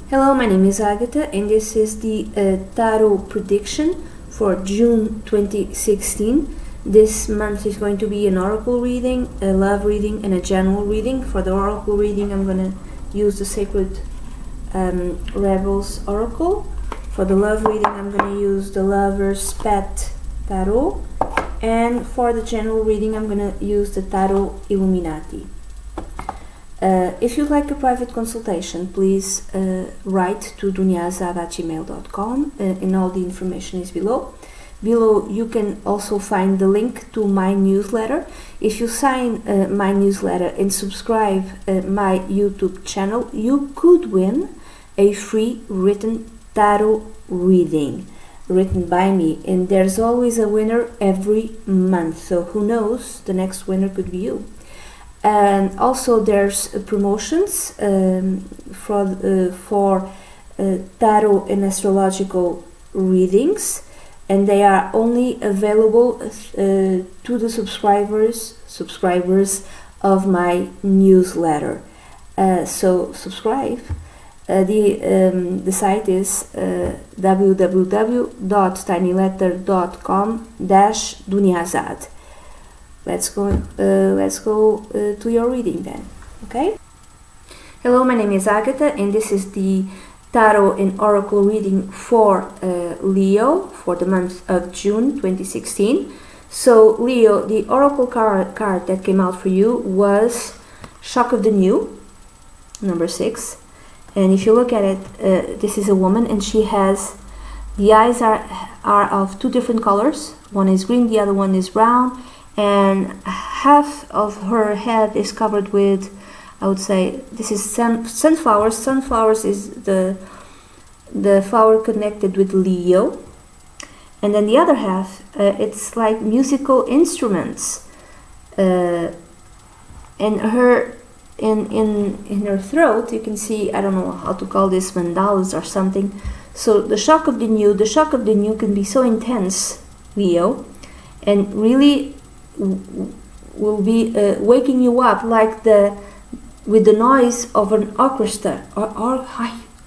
Hello, my name is Agatha and this is the tarot prediction for June 2016. This month is going to be an oracle reading, a love reading and a general reading. For the oracle reading I'm going to use the Sacred Rebels Oracle. For the love reading I'm going to use the Lover's Pet Tarot. And for the general reading I'm going to use the Tarot Illuminati. If you'd like a private consultation, please write to dunyaazad@gmail.com and all the information is below. Below you can also find the link to my newsletter. If you sign my newsletter and subscribe my YouTube channel, you could win a free written tarot reading written by me, and there's always a winner every month, so who knows, the next winner could be you. And also there's promotions for tarot and astrological readings, and they are only available to the subscribers of my newsletter. So subscribe. The site is www.tinyletter.com/dunyaazad. Let's go to your reading then, okay? Hello, my name is Agatha and this is the Tarot and Oracle reading for Leo for the month of June 2016. So Leo, the Oracle card that came out for you was Shock of the New, number 6. And if you look at it, this is a woman and she has, the eyes are of two different colors. One is green, the other one is brown. And half of her head is covered with, I would say, this is sunflowers. Sunflowers is the flower connected with Leo. And then the other half, it's like musical instruments. And her, in her throat, you can see, I don't know how to call this, mandalas or something. So the shock of the new can be so intense, Leo, and really will be waking you up like with the noise of an orchestra,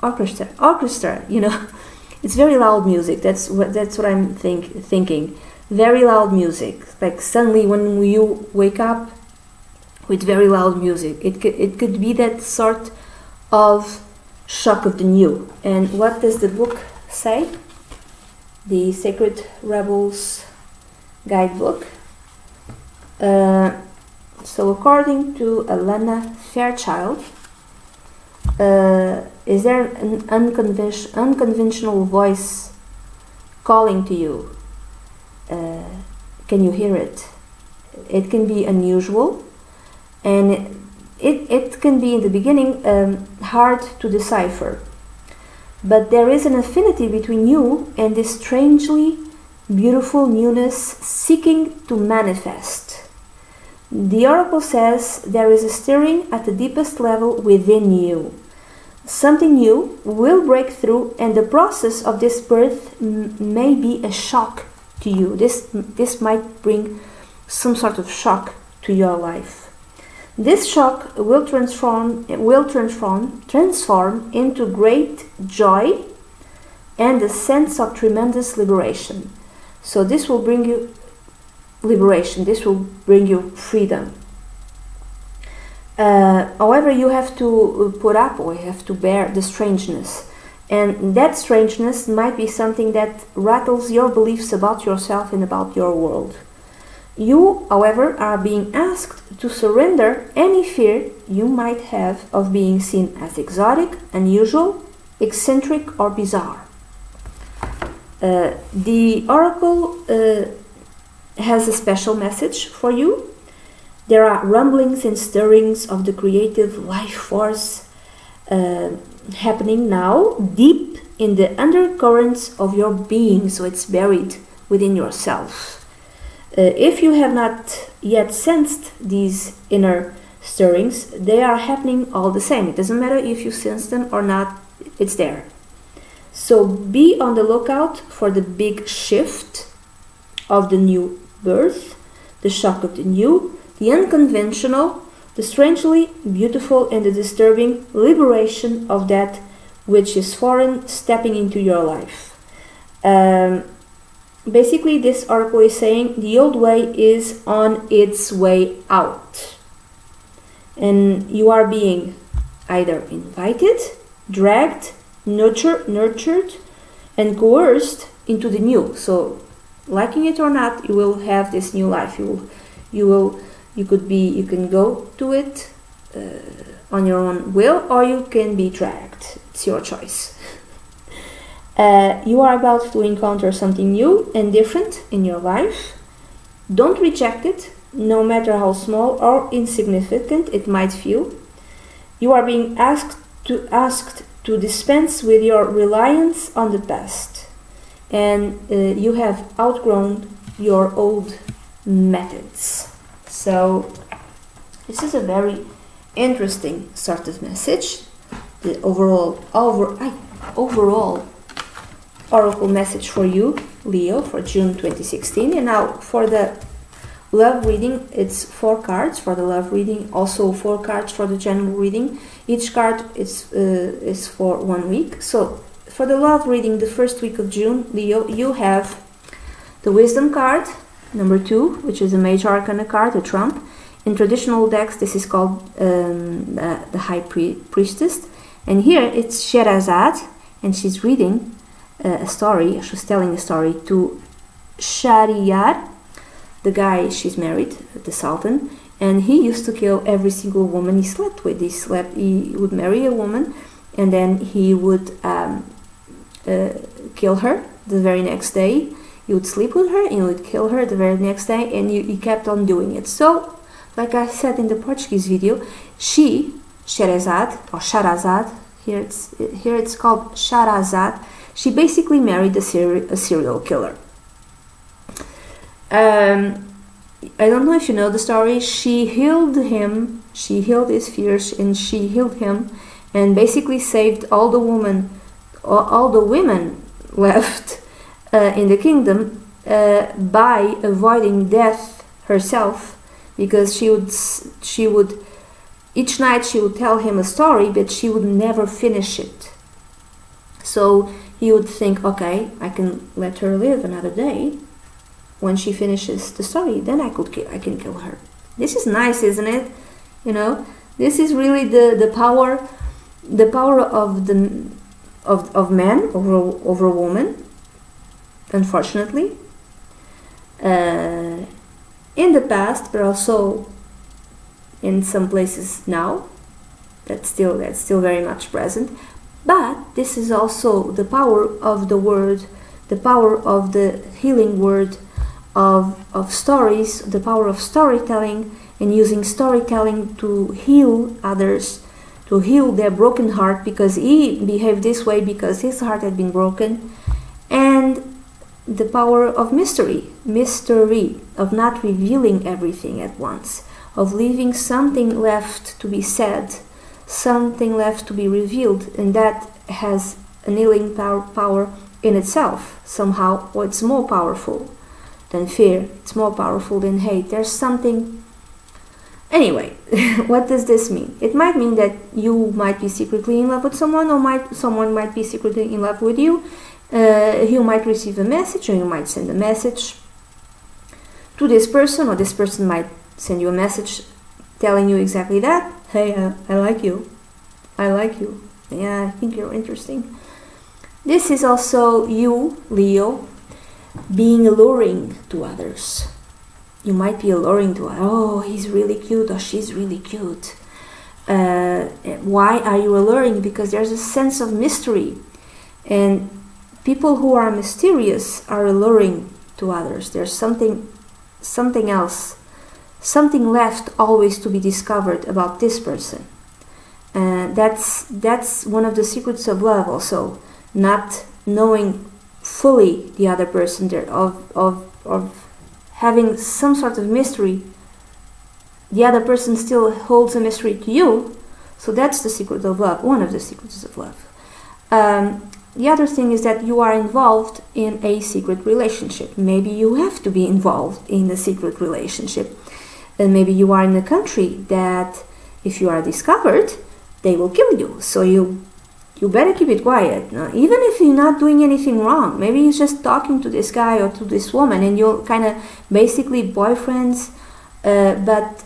orchestra. You know, it's very loud music. That's what I'm thinking. Very loud music. Like suddenly when you wake up with very loud music, it could be that sort of shock of the new. And what does the book say? The Sacred Rebels Guidebook. So according to Alana Fairchild, is there an unconventional voice calling to you? Can you hear it? It can be unusual, and it can be in the beginning hard to decipher, but there is an affinity between you and this strangely beautiful newness seeking to manifest. The oracle says there is a stirring at the deepest level within you. Something new will break through, and the process of this birth may be a shock to you. This might bring some sort of shock to your life. This shock will transform into great joy and a sense of tremendous liberation. So this will bring you liberation, this will bring you freedom. However, you have to put up, or you have to bear the strangeness, and that strangeness might be something that rattles your beliefs about yourself and about your world. You, however, are being asked to surrender any fear you might have of being seen as exotic, unusual, eccentric or bizarre. The oracle has a special message for you. There are rumblings and stirrings of the creative life force happening now deep in the undercurrents of your being, so it's buried within yourself. If you have not yet sensed these inner stirrings, they are happening all the same. It doesn't matter if you sense them or not, it's there. So be on the lookout for the big shift of the new birth, the shock of the new, the unconventional, the strangely beautiful, and the disturbing liberation of that which is foreign, stepping into your life. Basically, this oracle is saying the old way is on its way out. And you are being either invited, dragged, nurtured, and coerced into the new. So, liking it or not, you will have this new life. You can go to it on your own will, or you can be dragged. It's your choice. You are about to encounter something new and different in your life. Don't reject it, no matter how small or insignificant it might feel. You are being asked to dispense with your reliance on the past, and you have outgrown your old methods. So this is a very interesting sort of message. The overall oracle message for you, Leo, for June 2016. And now for the love reading, it's 4 cards for the love reading, also 4 cards for the general reading. Each card is for 1 week. So for the love reading, the first week of June, Leo, you have the wisdom card, number 2, which is a major arcana card, a trump. In traditional decks, this is called the high priestess. And here it's Sherazade, and she's reading a story. She's telling a story to Shahryar, the guy she's married, the Sultan, and he used to kill every single woman he slept with. He would marry a woman, and then he would kill her the very next day. He would sleep with her, and he would kill her the very next day, and he kept on doing it. So, like I said in the Portuguese video, Sherazade, or Shahrazad, here it's called Shahrazad, she basically married a serial killer. I don't know if you know the story. She healed him, she healed his fears, and she healed him, and basically saved all the women left in the kingdom by avoiding death herself, because she would each night she would tell him a story, but she would never finish it. So he would think, okay, I can let her live another day. When she finishes the story, then I can kill her. This is nice, isn't it? You know, this is really the power of man over woman. Unfortunately, in the past, but also in some places now, that's still very much present. But this is also the power of the word, the power of the healing word, of stories, the power of storytelling, and using storytelling to heal others, to heal their broken heart, because he behaved this way because his heart had been broken. And the power of mystery, of not revealing everything at once, of leaving something left to be said, something left to be revealed, and that has a healing power in itself. Somehow, it's more powerful than fear, it's more powerful than hate. There's something. Anyway, what does this mean? It might mean that you might be secretly in love with someone, or someone might be secretly in love with you. You might receive a message, or you might send a message to this person, or this person might send you a message telling you exactly that. Hey, I like you. Yeah, I think you're interesting. This is also you, Leo, being alluring to others. You might be alluring to, oh, he's really cute, or she's really cute. Why are you alluring? Because there's a sense of mystery, and people who are mysterious are alluring to others. There's something else, something left always to be discovered about this person. That's one of the secrets of love also, not knowing fully the other person, of having some sort of mystery. The other person still holds a mystery to you, so that's the secret of love, one of the secrets of love. The other thing is that you are involved in a secret relationship. Maybe you have to be involved in a secret relationship. And maybe you are in a country that if you are discovered, they will kill you. So you you better keep it quiet. No? Even if you're not doing anything wrong, maybe you're just talking to this guy or to this woman, and you're kind of basically boyfriends, but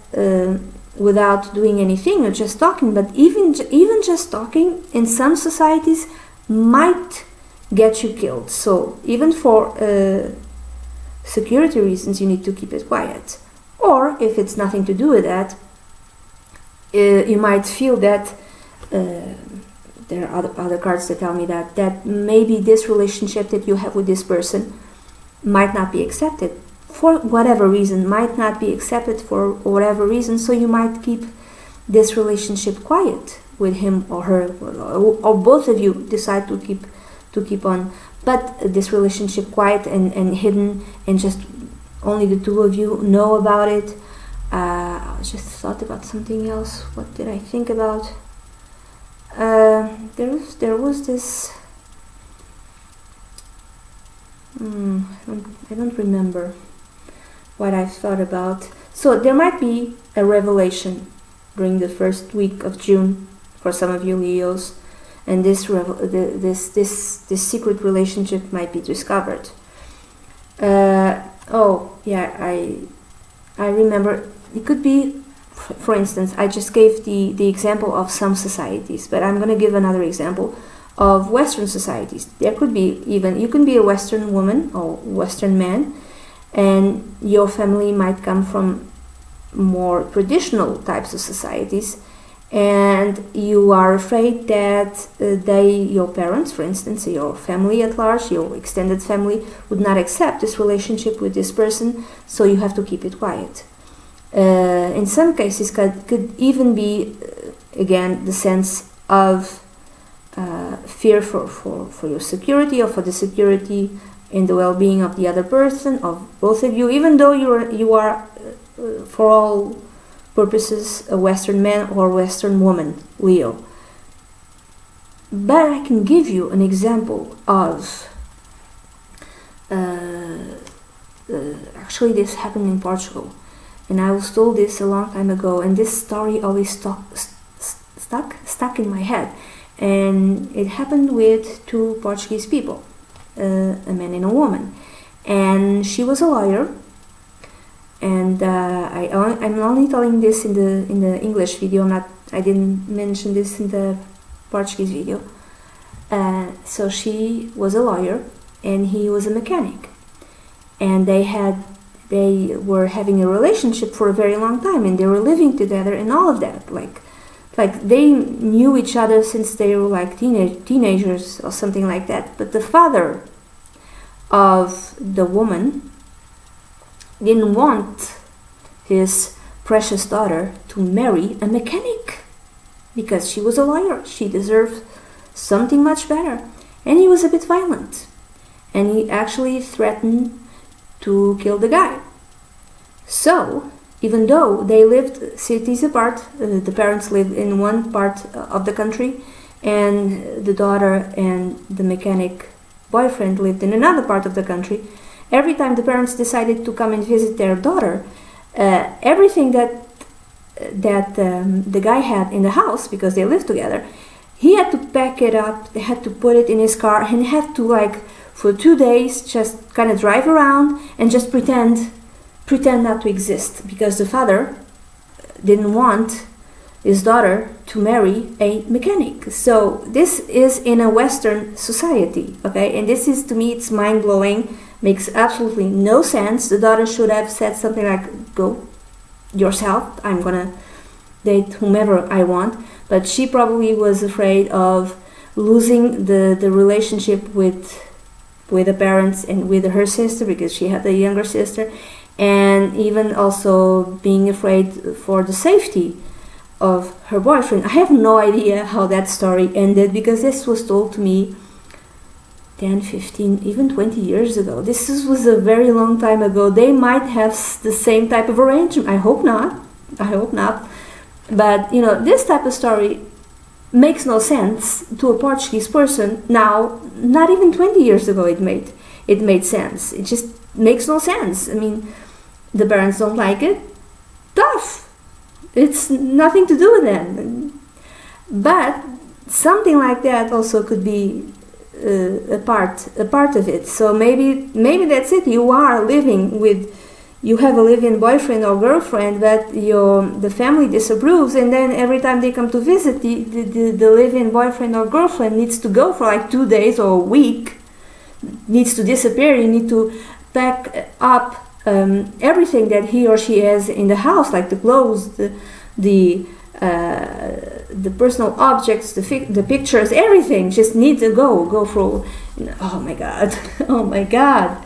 without doing anything, you're just talking. But even just talking in some societies might get you killed. So even for security reasons, you need to keep it quiet. Or if it's nothing to do with that, you might feel that there are other cards that tell me that maybe this relationship that you have with this person might not be accepted for whatever reason, so you might keep this relationship quiet with him or her, or both of you decide to keep on, but this relationship quiet and hidden, and just only the two of you know about it. I just thought about something else. What did I think about? There was this. I don't remember what I've thought about. So there might be a revelation during the first week of June for some of you Leos, and this secret relationship might be discovered. Oh yeah, I remember. It could be, for instance, I just gave the example of some societies, but I'm going to give another example of Western societies. There could be even, you can be a Western woman or Western man, and your family might come from more traditional types of societies, and you are afraid that your parents, for instance, your family at large, your extended family, would not accept this relationship with this person, so you have to keep it quiet. In some cases, could even be, again, the sense of fear for your security, or for the security and the well-being of the other person, of both of you, even though you are for all purposes a Western man or Western woman, Leo. But I can give you an example of actually this happened in Portugal, and I was told this a long time ago, and this story always stuck in my head. And it happened with two Portuguese people, a man and a woman, and she was a lawyer. And I'm only telling this in the English video. I didn't mention this in the Portuguese video. So she was a lawyer, and he was a mechanic, and they were having a relationship for a very long time, and they were living together and all of that. Like they knew each other since they were like teenagers or something like that. But the father of the woman didn't want his precious daughter to marry a mechanic because she was a lawyer. She deserved something much better. And he was a bit violent, and he actually threatened to kill the guy. So even though they lived cities apart, the parents lived in one part of the country, and the daughter and the mechanic boyfriend lived in another part of the country. Every time the parents decided to come and visit their daughter, everything that the guy had in the house, because they lived together, he had to pack it up, they had to put it in his car, and had to, like, for 2 days just kind of drive around and just pretend not to exist, because the father didn't want his daughter to marry a mechanic. So this is in a Western society, okay? And this is, to me, it's mind-blowing, makes absolutely no sense. The daughter should have said something like, go yourself, I'm gonna date whomever I want. But she probably was afraid of losing the relationship with the parents and with her sister, because she had a younger sister, and even also being afraid for the safety of her boyfriend. I have no idea how that story ended, because this was told to me 10, 15, even 20 years ago. This was a very long time ago. They might have the same type of arrangement. I hope not. But, this type of story makes no sense to a Portuguese person now. Not even 20 years ago it made sense. It just makes no sense. I mean, the parents don't like it. Tough. It's nothing to do with them. But something like that also could be a part of it. So maybe that's it. You have a live-in boyfriend or girlfriend, but the family disapproves, and then every time they come to visit, the live-in boyfriend or girlfriend needs to go for like 2 days or a week, needs to disappear. You need to pack up everything that he or she has in the house, like the clothes, the personal objects, the pictures, everything just needs to go for. Oh my God, oh my God.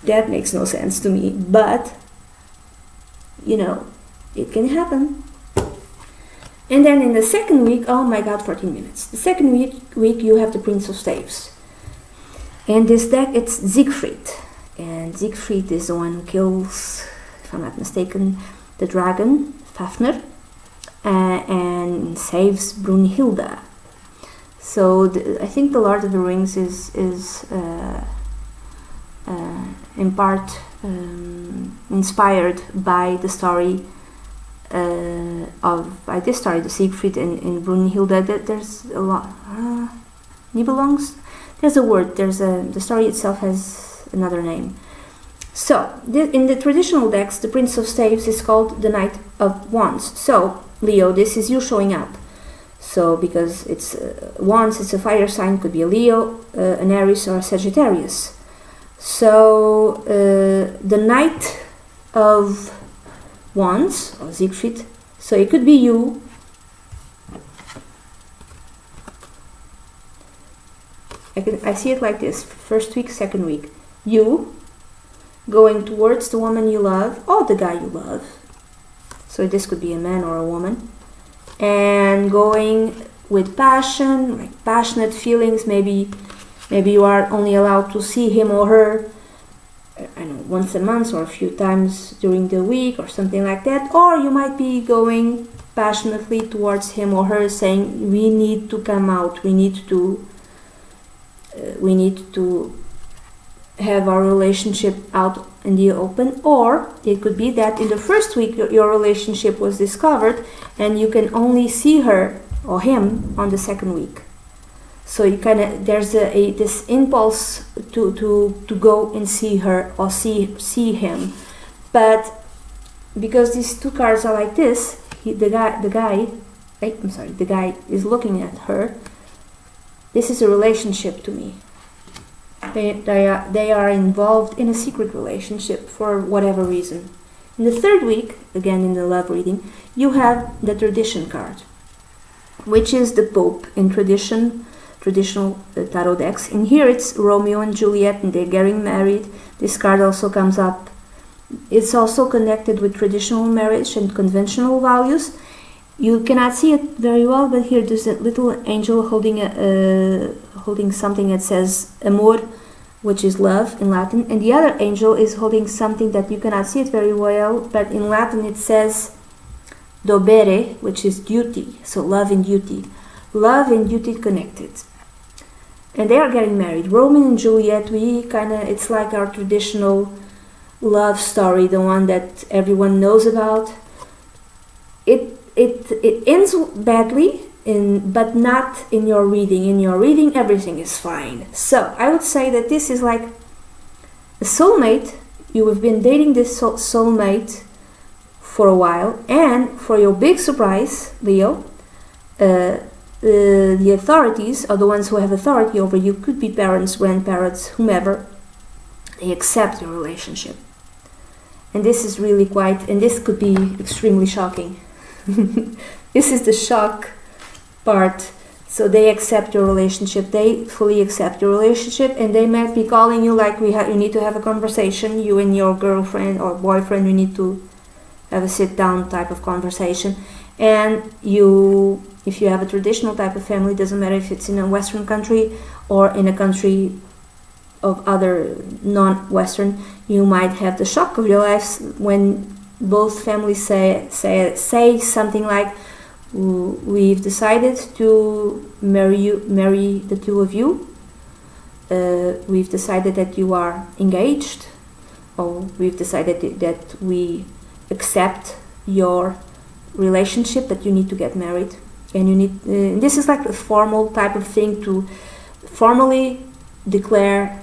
That makes no sense to me, but it can happen. And then in the second week, oh my God, 14 minutes. The second week you have the Prince of Staves. And this deck, it's Siegfried. And Siegfried is the one who kills, if I'm not mistaken, the dragon, Fafnir, and saves Brunhilde. So I think the Lord of the Rings is in part inspired by the story the Siegfried and Brunhilde. There's a lot. Nibelungs. There's a word. The story itself has another name. So in the traditional decks, the Prince of Staves is called the Knight of Wands. So Leo, this is you showing up. So because it's Wands, it's a fire sign. Could be a Leo, an Aries, or a Sagittarius. So the Knight of Wands, or Siegfried, so it could be you. I see it like this: first week, second week, you going towards the woman you love or the guy you love. So this could be a man or a woman, and going with passion, like passionate feelings. Maybe you are only allowed to see him or her, I don't know, once a month or a few times during the week or something like that. Or you might be going passionately towards him or her, saying, we need to come out, we need to have our relationship out in the open. Or it could be that in the first week your relationship was discovered and you can only see her or him on the second week. So you there's this impulse to go and see her or see him, but because these two cards are like this, the guy is looking at her. This is a relationship to me. They are involved in a secret relationship for whatever reason. In the third week, again in the love reading, you have the tradition card, which is the Pope in traditional tarot decks. In here it's Romeo and Juliet and they're getting married. This card also comes up. It's also connected with traditional marriage and conventional values. You cannot see it very well, but here there's a little angel holding something that says amor, which is love in Latin, and the other angel is holding something that you cannot see it very well, but in Latin it says dovere, which is duty. So love and duty connected. And they are getting married. Romeo and Juliet, it's like our traditional love story, the one that everyone knows about. It ends badly, but not in your reading. In your reading, everything is fine. So I would say that this is like a soulmate. You have been dating this soulmate for a while, and for your big surprise, Leo, the authorities, or the ones who have authority over you, could be parents, grandparents, whomever, they accept your relationship. And this is really and this could be extremely shocking. This is the shock part. So they accept your relationship, they fully accept your relationship, and they might be calling you like, you need to have a conversation, you and your girlfriend or boyfriend, you need to have a sit-down type of conversation. And if you have a traditional type of family, doesn't matter if it's in a Western country or in a country of other non-Western, you might have the shock of your lives when both families say something like, we've decided to marry the two of you. We've decided that you are engaged, or we've decided that we accept your relationship, but you need to get married. and you need this is like a formal type of thing to formally declare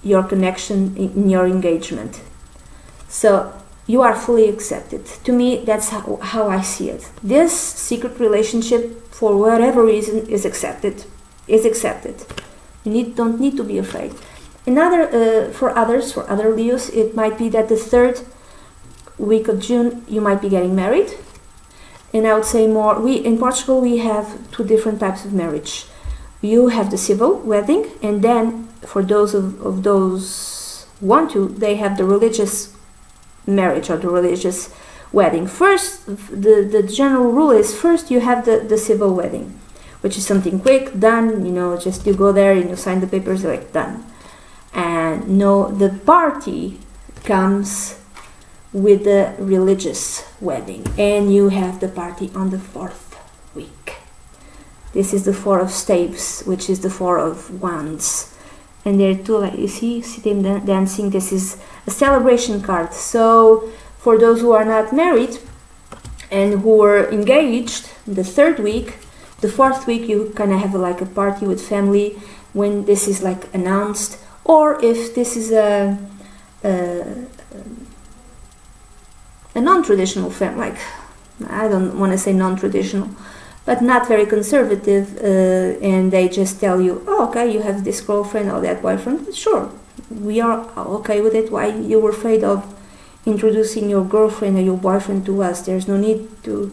your connection in your engagement. So you are fully accepted. To me, that's how I see it. This secret relationship, for whatever reason, is accepted. You don't need to be afraid. For other Leos, it might be that the 3rd week of June you might be getting married. And I would say more. In Portugal we have 2 different types of marriage. You have the civil wedding, and then for those of those who want to, they have the religious marriage or the religious wedding. First, the general rule is first you have the civil wedding, which is something quick, done, just you go there and you sign the papers, like done. And no, the party comes with the religious wedding, and you have the party on the 4th week. This is the 4 of staves, which is the 4 of wands. And there are 2, like you see them dancing. This is a celebration card. So for those who are not married and who are engaged, the 3rd week, the 4th week, you kind of have like a party with family when this is like announced. Or if this is a non-traditional family, like, I don't want to say non-traditional, but not very conservative, and they just tell you, oh, okay, you have this girlfriend or that boyfriend, sure, we are okay with it. Why you were afraid of introducing your girlfriend or your boyfriend to us? There's no need to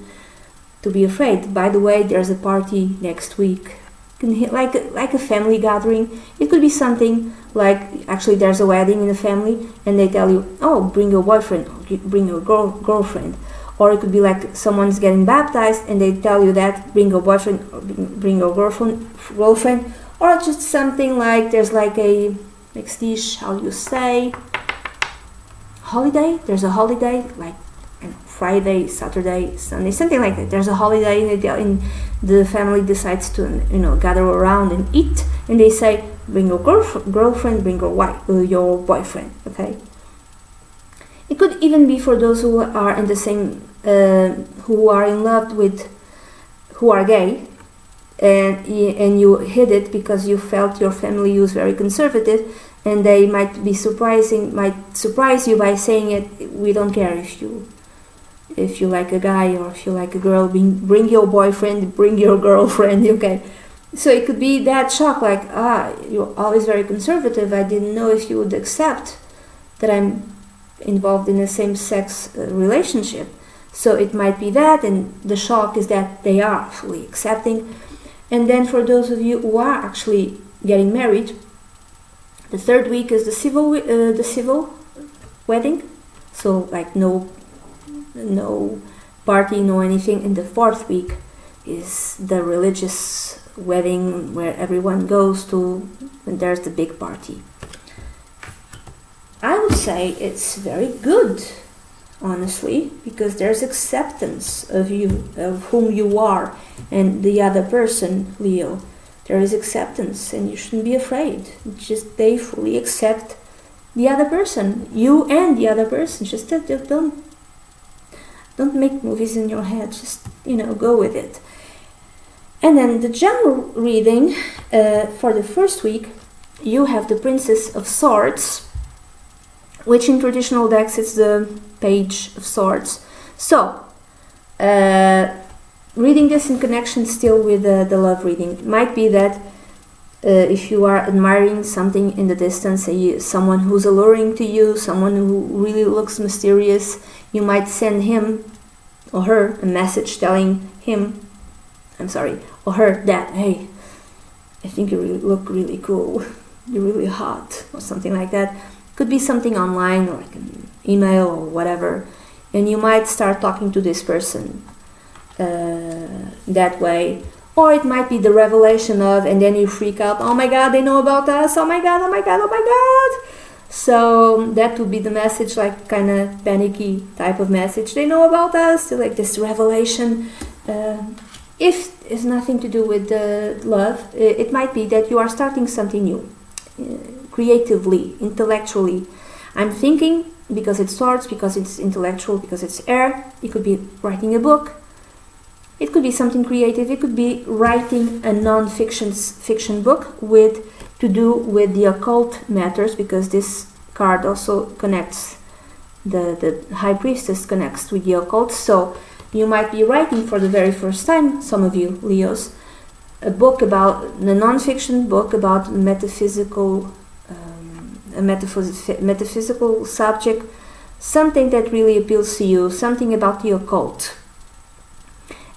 be afraid. By the way, there's a party next week, like a family gathering. It could be something like, actually there's a wedding in the family and they tell you, oh, bring your boyfriend, or bring your girlfriend. Or it could be like someone's getting baptized and they tell you that, bring your boyfriend or bring your girlfriend. Or just something like, there's like a, next dish, how you say, holiday. There's a holiday, like Friday, Saturday, Sunday, something like that. There's a holiday and the family decides to, gather around and eat. And they say, bring your girlfriend, bring your boyfriend, okay? It could even be for those who are in the same, who are in love with, who are gay, and you hid it because you felt your family was very conservative, and they might surprise you by saying it. We don't care if you like a guy or if you like a girl. Bring your boyfriend, bring your girlfriend, okay? So it could be that shock, like, you're always very conservative. I didn't know if you would accept that I'm involved in a same-sex relationship. So it might be that, and the shock is that they are fully accepting. And then for those of you who are actually getting married, the 3rd week is the civil wedding. So like no party, no anything. And the 4th week is the religious wedding where everyone goes to, and there's the big party. I would say it's very good, honestly, because there's acceptance of you, of whom you are, and the other person, Leo. There is acceptance, and you shouldn't be afraid. Just they fully accept the other person, you and the other person. Just don't make movies in your head. Just go with it. And then the general reading for the 1st week, you have the Princess of Swords, which in traditional decks is the Page of Swords. So, reading this in connection still with the love reading, might be that if you are admiring something in the distance, someone who's alluring to you, someone who really looks mysterious, you might send him or her a message telling him, or her that, hey, I think you look really cool, you're really hot, or something like that. Could be something online or like an email or whatever, and you might start talking to this person that way. Or it might be the revelation of, and then you freak out, oh my god, they know about us, oh my god, oh my god, oh my god. So that would be the message, like kind of panicky type of message. They know about us, like this revelation. If it's nothing to do with the love, it might be that you are starting something new. Creatively, intellectually. I'm thinking, because it's swords, because it's intellectual, because it's air. It could be writing a book. It could be something creative. It could be writing a non-fiction book to do with the occult matters, because this card also connects, the High Priestess connects with the occult. So you might be writing for the very first time, some of you Leos, a non-fiction book about a metaphysical subject, something that really appeals to you, something about the occult.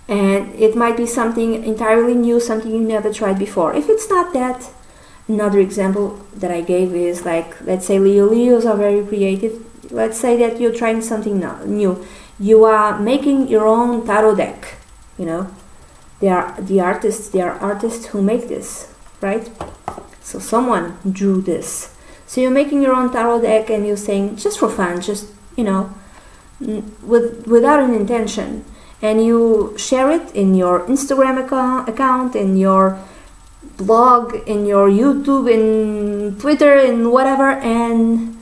And it might be something entirely new, something you never tried before. If it's not that, another example that I gave is like, let's say Leos are very creative. Let's say that you're trying something new. You are making your own tarot deck, They are artists who make this, right? So someone drew this. So you're making your own tarot deck and you're saying, just for fun, just, without an intention. And you share it in your Instagram account, in your blog, in your YouTube, in Twitter, in whatever, and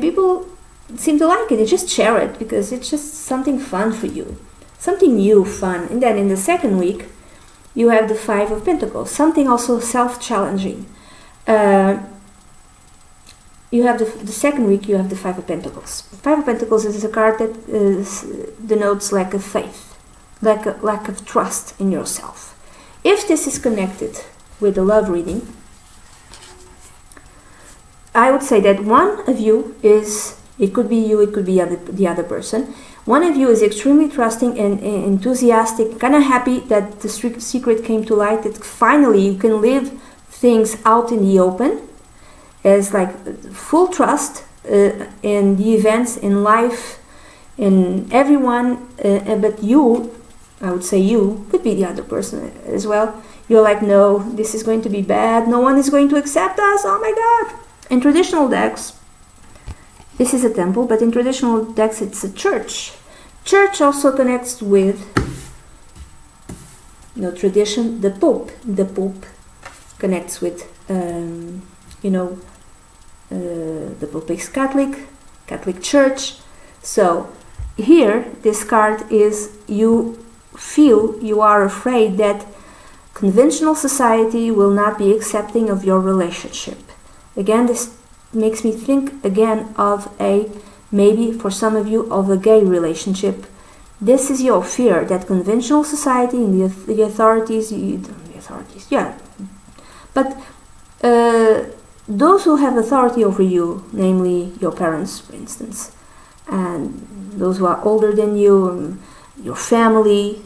people seem to like it. They just share it because it's just something fun for you, something new, fun. And then in the second week, you have the Five of Pentacles, something also self-challenging. You have the second week, you have the Five of Pentacles. Five of Pentacles is a card that denotes lack of faith, lack of trust in yourself. If this is connected with the love reading, I would say that one of you is, it could be you, it could be the other person. One of you is extremely trusting and enthusiastic, kind of happy that the secret came to light, that finally you can live things out in the open, as like full trust in the events, in life, in everyone. But you, I would say you, could be the other person as well. You're like, no, this is going to be bad. No one is going to accept us. Oh my God. In traditional decks, this is a temple, but in traditional decks, it's a church. Church also connects with, tradition. The Pope. The Pope connects with, the Pope is Catholic Church. So here, this card is, you are afraid that conventional society will not be accepting of your relationship. Again, this makes me think again of maybe for some of you, of a gay relationship. This is your fear, that conventional society and the authorities, but those who have authority over you, namely your parents, for instance, and those who are older than you, your family,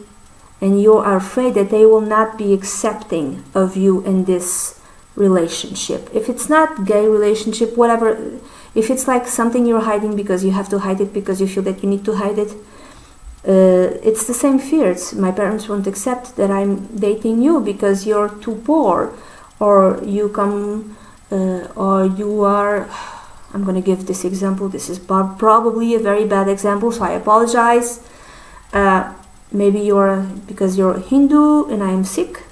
and you are afraid that they will not be accepting of you in this relationship. If it's not gay relationship, whatever, if it's like something you're hiding because you have to hide it, because you feel that you need to hide it, it's the same fears. My parents won't accept that I'm dating you because you're too poor, or you come, or you are, I'm going to give this example. This is probably a very bad example, so I apologize. Maybe because you're Hindu and I'm Sikh,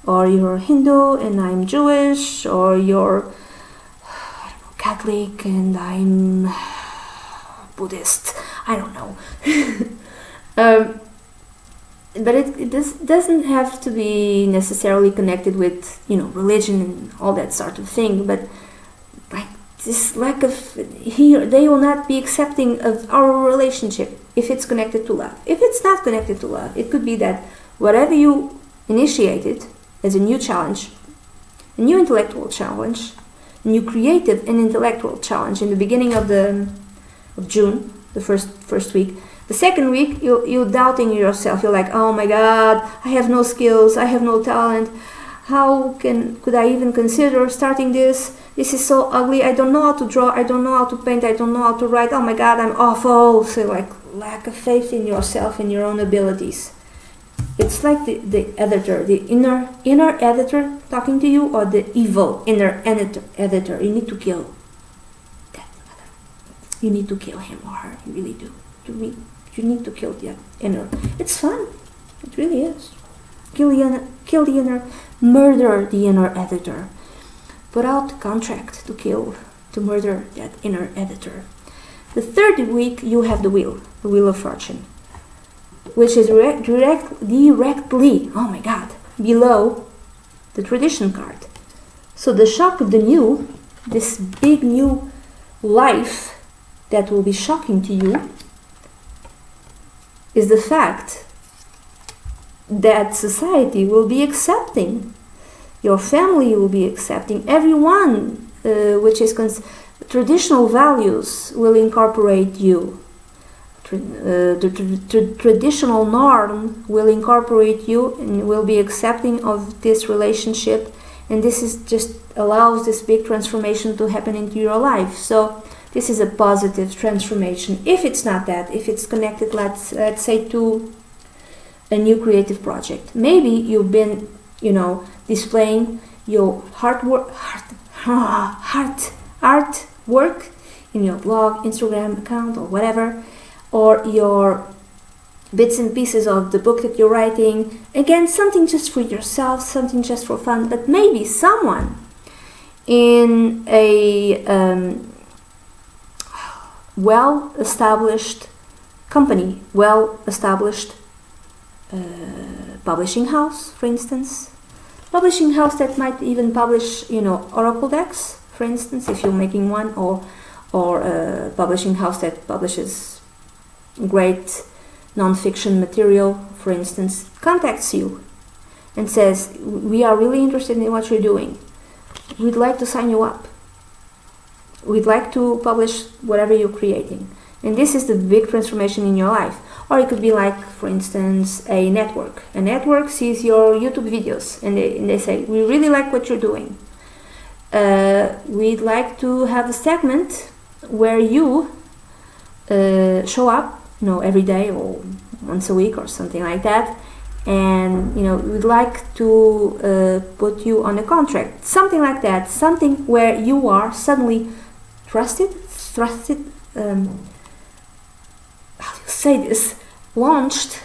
or you're Hindu and I'm Jewish, or you're Catholic and I'm Buddhist. I don't know. But it doesn't have to be necessarily connected with, religion and all that sort of thing. But like this lack of here, they will not be accepting of our relationship if it's connected to love. If it's not connected to love, it could be that whatever you initiated as a new challenge, a new intellectual challenge, a new creative and intellectual challenge in the beginning of June, the first week. The second week, you're doubting yourself. You're like, oh my God, I have no skills, I have no talent. How could I even consider starting this? This is so ugly. I don't know how to draw. I don't know how to paint. I don't know how to write. Oh my God, I'm awful. So like lack of faith in yourself and your own abilities. It's like the editor, the inner editor talking to you, or the evil inner editor. You need to kill that. You need to kill him or her. You really do. You need to kill the inner. It's fun. It really is. Kill the inner, murder the inner editor. Put out contract to murder that inner editor. The third week, you have the wheel of fortune. which is directly, oh my god, below the tradition card. So the shock of the new, this big new life that will be shocking to you, is the fact that society will be accepting, your family will be accepting, everyone which is traditional values will incorporate you. The traditional norm will incorporate you and will be accepting of this relationship, and this is just allows this big transformation to happen into your life. So this is a positive transformation. If it's not that, if it's connected, let's say, to a new creative project, maybe you've been, displaying your artwork in your blog, Instagram account, or whatever, or your bits and pieces of the book that you're writing. Again, something just for yourself, something just for fun, but maybe someone in a well-established company, well-established publishing house, for instance, publishing house that might even publish, oracle decks, for instance, if you're making one, or a publishing house that publishes great non-fiction material, for instance, contacts you and says, we are really interested in what you're doing. We'd like to sign you up. We'd like to publish whatever you're creating. And this is the big transformation in your life. Or it could be like, for instance, a network. A network sees your YouTube videos and they say, we really like what you're doing. We'd like to have a segment where you show up, every day or once a week or something like that. And, we'd like to put you on a contract. Something like that. Something where you are suddenly launched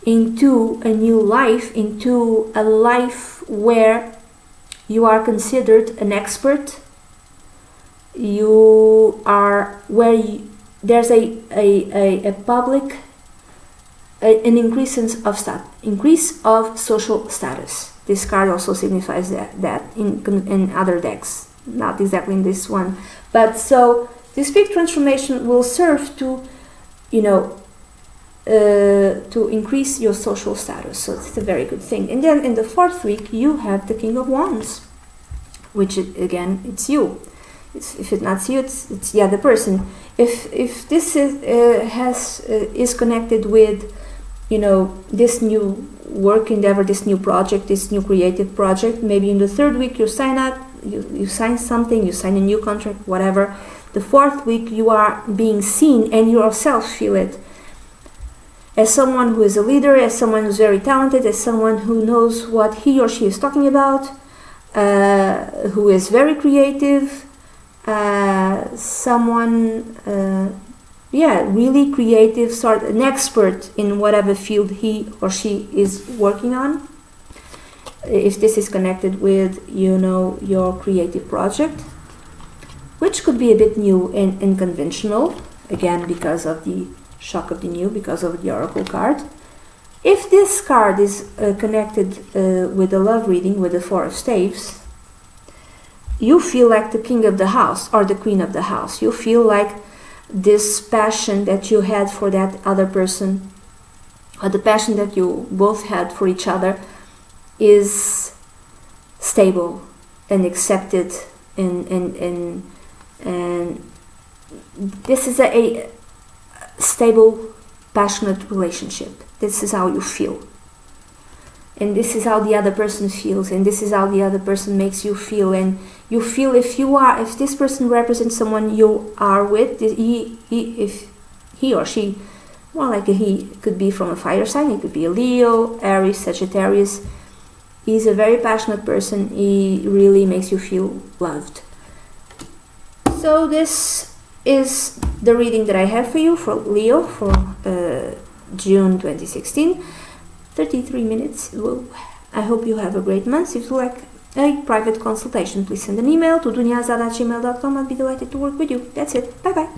into a new life, into a life where you are considered an expert. You are there's a public an increase of social status. This card also signifies that in other decks, not exactly in this one. But so this big transformation will serve to increase your social status. So it's a very good thing. And then in the fourth week, you have the King of Wands, which again, it's you. If it's not you, it's the other person. If this is connected with this new work endeavor, this new project, this new creative project, maybe in the third week you sign up, you sign something, you sign a new contract, whatever. The fourth week you are being seen and you yourself feel it as someone who is a leader, as someone who's very talented, as someone who knows what he or she is talking about, who is very creative, someone really creative, an expert in whatever field he or she is working on. If this is connected with your creative project, which could be a bit new and unconventional, again because of the shock of the new, because of the oracle card. If this card is connected with the love reading, with the Four of Staves, you feel like the king of the house or the queen of the house. You feel like this passion that you had for that other person, or the passion that you both had for each other, is stable and accepted, and this is a stable, passionate relationship. This is how you feel, and this is how the other person feels, and this is how the other person makes you feel. And you feel if this person represents someone you are with, if he or she, more like he could be from a fire sign, he could be a Leo, Aries, Sagittarius. He's a very passionate person. He really makes you feel loved. So this is the reading that I have for you for Leo for June 2016. 33 minutes. I hope you have a great month. If you like a private consultation, please send an email to duniazad@gmail.com. I'd be delighted to work with you. That's it. Bye bye.